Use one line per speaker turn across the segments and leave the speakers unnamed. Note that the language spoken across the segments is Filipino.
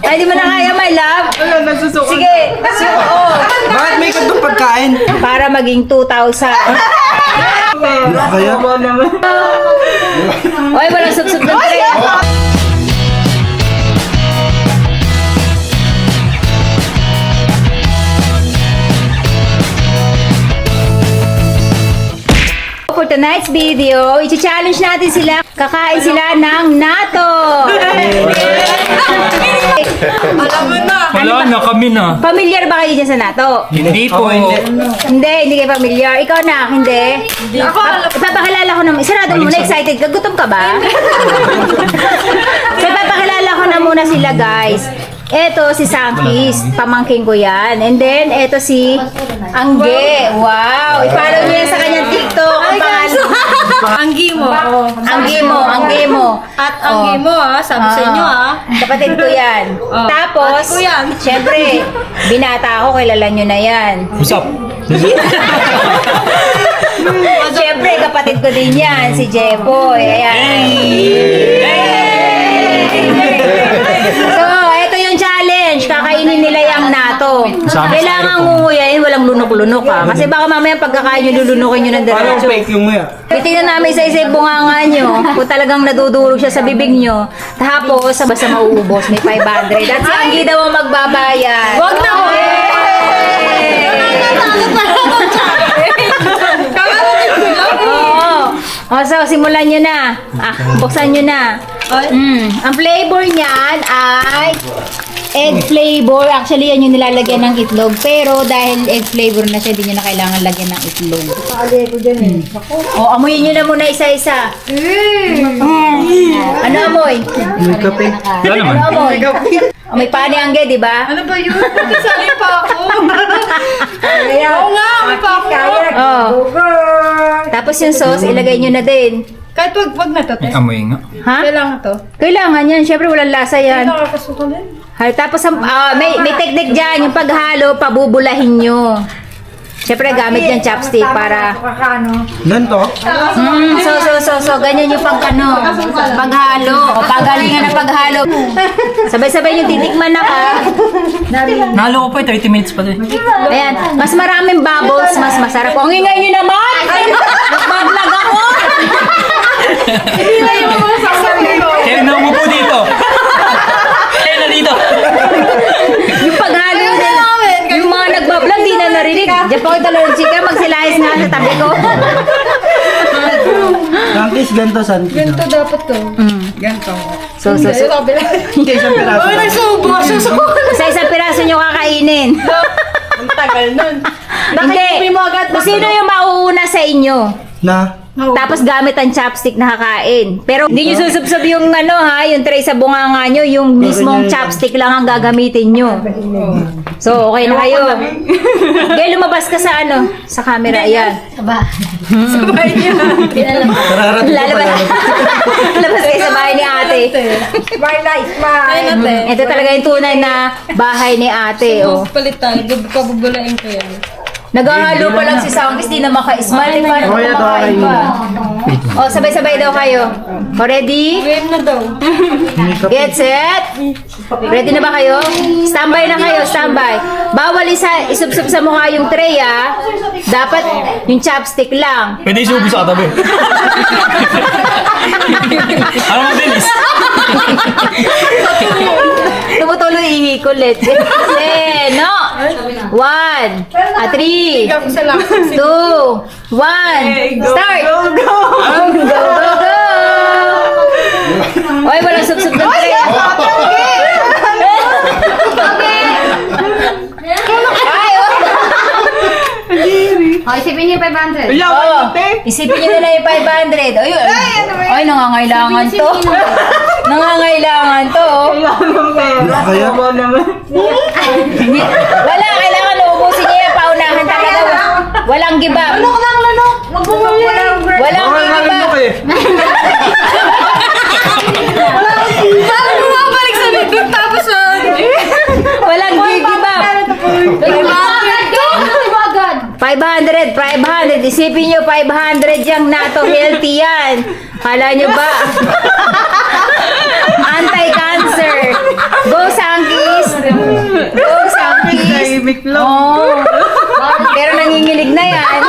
Ay, di mo na kaya, my love?
Ayun, nagsusuko.
Sige, suko.
Bakit may itong pagkain?
Para maging 2,000.
Kaya?
Oy, walang subsub na pre. For tonight's video, i-challenge natin sila. Kakain sila ng nato.
Alam mo na.
Wala na kami na.
Familiar ba kayo dyan sa nato?
Hindi po.
Hindi kayo familiar. Ikaw na, hindi. Ipapakilala ko naman. Sarado muna, excited ka. Gutom ka ba? So, ipapakilala ko na muna sila, guys. Eto si Sankis, pamangking ko yan. And then, eto si Angge. Wow! I-follow niyo yan sa kanyang TikTok. Ang pangalan.
Anggi mo.
Angge mo.
At anggi mo sabi sa inyo
Kapatid ko yan. Tapos,
ate ko yan.
syempre, binata ako, kilala nyo na yan.
Usap.
Syempre, kapatid ko din yan, si Jepoy. Ayan. So, ito yung challenge. Kakainin nila yung nato. Kailangan nguyain, walang lunok-lunok ha. Kasi baka mamaya pagkakain nyo, lulunukin nyo ng
Parang
diretso.
fake yung muya.
Titingnan namin isa-isa yung bunganga nyo. Kung talagang nadudurog siya sa bibig nyo. Tapos, basta mauubos, may 500. At si Anggi daw ang magbabayad.
Wag na ko.
Oo. So, simulan nyo na. Buksan nyo na. Ang flavor niyan ay egg flavor. Actually, yan yung nilalagyan ng itlog. Pero dahil egg flavor na siya, hindi nyo na kailangan lagyan ng itlog. O, amuyin nyo na muna isa-isa. Ano amoy?
May kape.
Wala naman.
Ano amoy? Amoy pani angge, di ba?
Ano ba yun? Kasali pa ako. Oo nga, may pa ako.
Oh. Tapos yung sauce, ilagay nyo na din.
Kahit wag na to, te.
Amoy nga.
Ha?
Kailangan to.
Kailangan yan. Siyempre, walang lasa yan.
Nakakasuka din.
Tapos, may technique dyan. Yung paghalo, pabubulahin nyo. Siyempre, gamit yan chopstick para...
Ganito?
So, ganyan yung paghalo. O, pagalingan ng paghalo. Sabay-sabay yung titikman na ka.
Nalo ko po 30 minutes pa din.
Ayan, mas maraming bubbles, mas masarap. Ang ingay nyo naman! Nagbablog ako!
Kaya na umupo dito. Kaya na dito.
Yung paghalo nila. Yung mga nagbablog, di na narinig. Diyan pa ko talong chika, magsilayas nga sa tabi ko.
Sankis, ganito, Sankis.
Ganito dapat to.
So.
Hindi, isang piraso.
Ay, nagsubo. Susuko.
Sa isang piraso nyo kakainin.
Ang tagal nun.
Hindi. Kung sino yung mauuna sa inyo.
Na?
Tapos gamit ang chopstick na kakain. Pero hindi nyo susubsob yung yung tray sa bunganga nyo. Yung mismong chopstick lang ang gagamitin nyo. So, okay na kayo. Gaya, lumabas ka sa sa camera. Ayan.
Sabay niya.
Kararating ko
Lalabas.
pala.
Labas kayo sa bahay ni ate.
Ay, nate.
Ito talaga yung tunay na bahay ni ate. Oh.
Palit tayo. Pabubulain ko yan.
Naghahalo pa lang si Sankis, di na maka-smile. Paano
Okay,
kumakain
ito,
pa? O, sabay-sabay daw kayo. O, ready?
Game na daw.
Get set? Ready na ba kayo? Standby na kayo, standby. Bawal isubsob sa mukha yung tray, ah. Dapat yung chopstick lang.
Pwede isubo sa katabi. Ano mabilis?
Tumutuloy ihi ko, let's go. No! 1, 3, 2, 1, start! Go, go! Oy, walang subsub ng tray.
Isipin niyo 500.
Isipin nyo nila yung 500. Ay, nangangailangan to. Nangangailangan to.
Kaya?
Wala, kailangan uubusin niya yung paunahan talaga. Walang gibap. Walang gibap.
Parang bumabalik sa bibig tapos
Walang gigibap. 500. Isipin nyo, 500 yung nato. Healthy yan. Kala nyo ba? Anti-cancer. Go, Sankis.
tahimik lang.
Oo. Pero nanginginig na yan.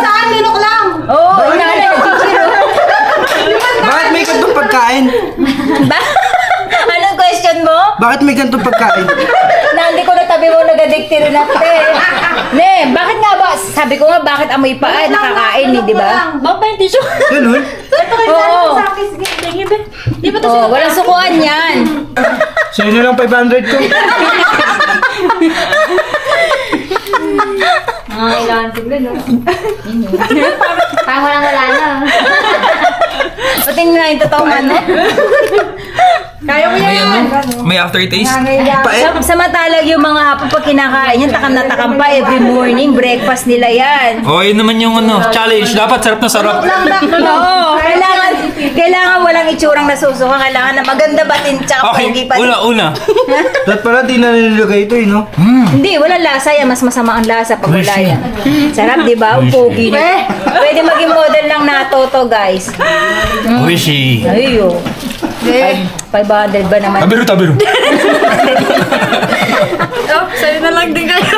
Saan? Nilok lang.
Oo, inaalala, nagchichiro.
Bakit may gantong pagkain?
Anong question mo?
Bakit may gantong pagkain?
Nandi ko na tabi mo nag-addict rin natin. Ne, bakit nga ba? Sabi ko nga, bakit amoy pa? Ay, nakakain eh, di ba?
Bang pa yung tissue.
Ganun?
Oo. Oo, walang sukuan yan.
Sino lang 500 ko?
Kailangan sigla, no? Parang wala na.
Pati nyo na yung totoong ano.
Kaya mo
May
yan.
ano? May aftertaste?
Samatalag yung mga hapon pag kinakain yan, takam na takam pa every morning, breakfast nila yan.
Oh, yun naman yung ano, challenge. Dapat sarap na sarap.
Oo, kailangan walang itsurang nasusuka, kailangan na maganda batin tsaka
Okay,
pogi pa.
una.
Dapat pala di na nilagay ito eh, no?
Hindi, walang lasa yan. Mas masama ang lasa pag wala yan. Sarap, di ba? Pogi na. Pwede maging model ng NATO to, guys.
Wishy.
Ayo. 500 ba naman?
Tabiru.
Oh, sa'yo na lang din kayo.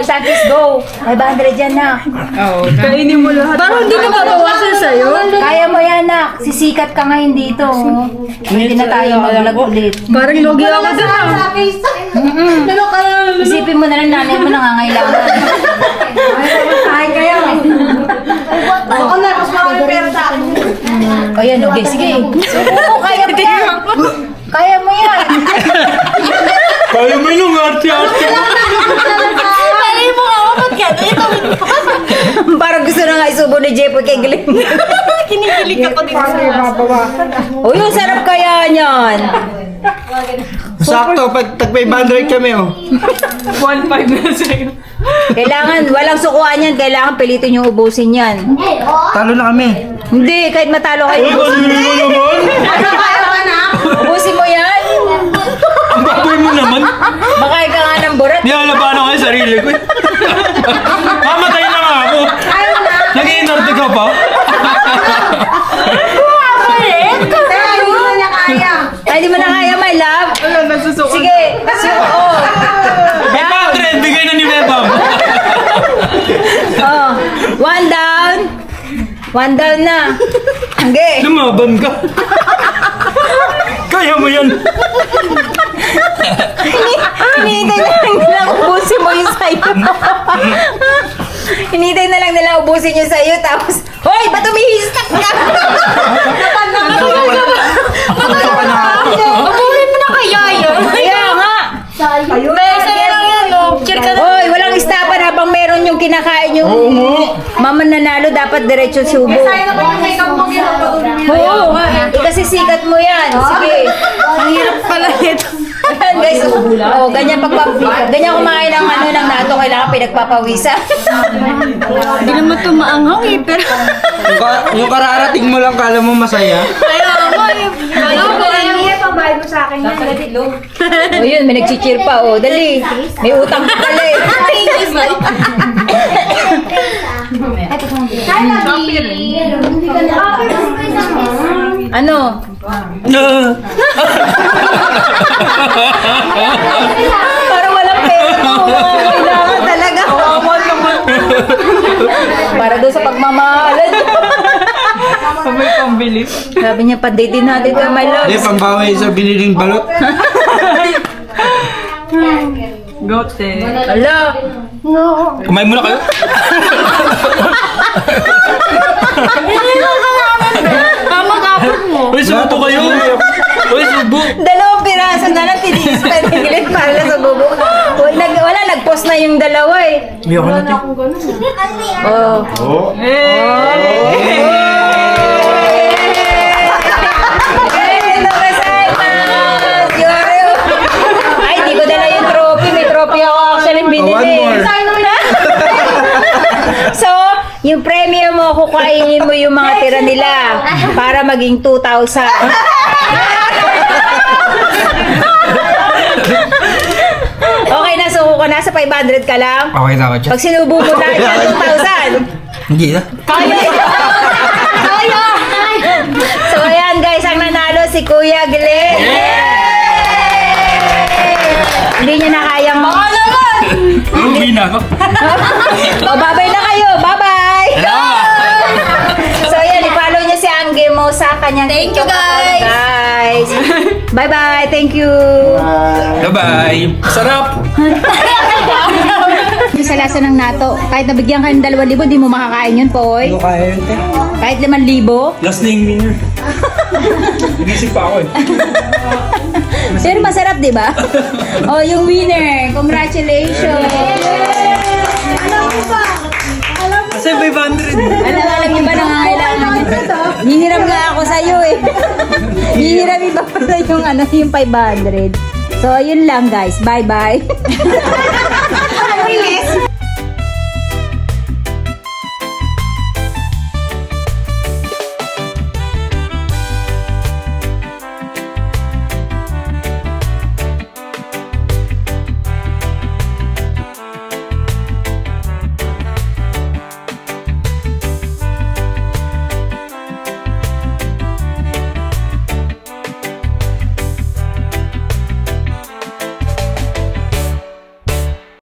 Sakis, go. 500 yan, nak.
Kainin mo lahat. Parang hindi na mabawasan sa'yo.
Kaya mo yan, nak. Sisikat ka ngayon dito. Hindi na tayo mag-vlog ulit.
Parang logi ako dun ah.
Isipin mo na lang, nanay mo nangangailangan.
Kain kayo. Ako na, mas makakay pera sa akin.
O yan, okay. Sige. Oo, kaya mo yan. Kaya mo yan.
Kaya mo yung arte-arte.
Kaya mo ako, ba't ka? Ito,
Parang gusto na nga isubo ni Jepoy kay Glenn.
kinikilig ako dito.
O yun, sarap kaya niyan.
Sakto, pag tag 500 kami, oh.
1.5 na sa'yo.
Kailangan, walang sukuan yan. Kailangan pilitin yung ubusin yan.
Talo na kami.
Hindi, kahit matalo kayo. Ubusin mo yan.
Ang baboy mo naman.
Makain ka nga ng burat.
Nilalabanan ko yung sarili ko. Mamatay na nga ako. Nag-iinarte ka pa?
Ay, di mo na kaya, my love.
Ayun, nagsusuko.
Sige. Oo.
May pattern, bigay na ni Bebang.
Oh. One down. One down na. Okay.
Lumaban ka. Kaya mo yan.
Hinihintay na lang nila ubusin mo yung sayo. Hinihintay na lang nila ubusin yung sayo. Tapos, hoy, ba't umihistak ka?
Abuhin mo na kaya yun.
Kaya nga.
Besa na lang yan, no? Cheer ka na.
Hoy, walang istapan habang meron yung kinakain yung mama nanalo, dapat diretso subo.
Sayang na ba yung makeup mo
Oo, kasi sikat mo yan. Sige.
Ang hirap pala ito.
Guys, oh, ganyan ganyan kumain ng ano ng nato, kailangan pinagpapawisan.
Hindi naman ito maanghang eh, pero...
Yung kararating mo lang, kala mo masaya.
Kaya mo eh. Ano ko lang yan? Pambayad mo sa akin yan.
Oh, yun, may nagchichir pa. Oh, dali. May utang ka pala eh. Ano? Parang walang pera. Kailangan talaga. Para doon sa pagmamahalan.
May pambili.
Sabi niya, pa-date natin to, my love.
Hindi, pambawi sa biniling balot.
Gote.
Ala.
Kumain muna kayo.
Mag-apon mo.
Uy, subo kayo. Uy, subo.
2 piraso na lang, tiniis pa tingilid para lang sa bubo. Wala, nag-post na yung dalawa eh.
Ayoko na ito.
Oh. Ay, di ko dala yung trophy. May trophy ako actually binili.
One more.
So, yung premium mo, kukainin mo yung mga tira nila para maging 2,000. Okay na, suko ka na sa 500 ka lang.
Okay na ako dyan.
Pag sinubo mo na, 2,000.
Hindi na.
Kaya! So, ayan guys, ang nanalo si Kuya Glenn. Yay! Hindi niya na kayang...
Uwi na ako.
O, babay na kayo. Bye-bye!
Salamat!
So, yan. I-follow niyo si Angge mo sa kanyang
Thank you,
TikTok account, guys. Bye-bye. Thank you.
Bye-bye! Sarap!
Sa lasa ng nato. Kahit nabigyan ka ng 2,000, di mo makakain yun, Poy.
Ano kaya yun, te?
Kahit 5,000.
Last na yung winner. Nag-isip pa ako eh.
Pero masarap, di ba? Oh, yung winner. Congratulations.
Kasi 500.
Alam niyo ba nangangailangan niyo? Hihiram nga ako sa'yo eh. Hihiram iba pala yung 500. So, yun lang guys. Bye-bye.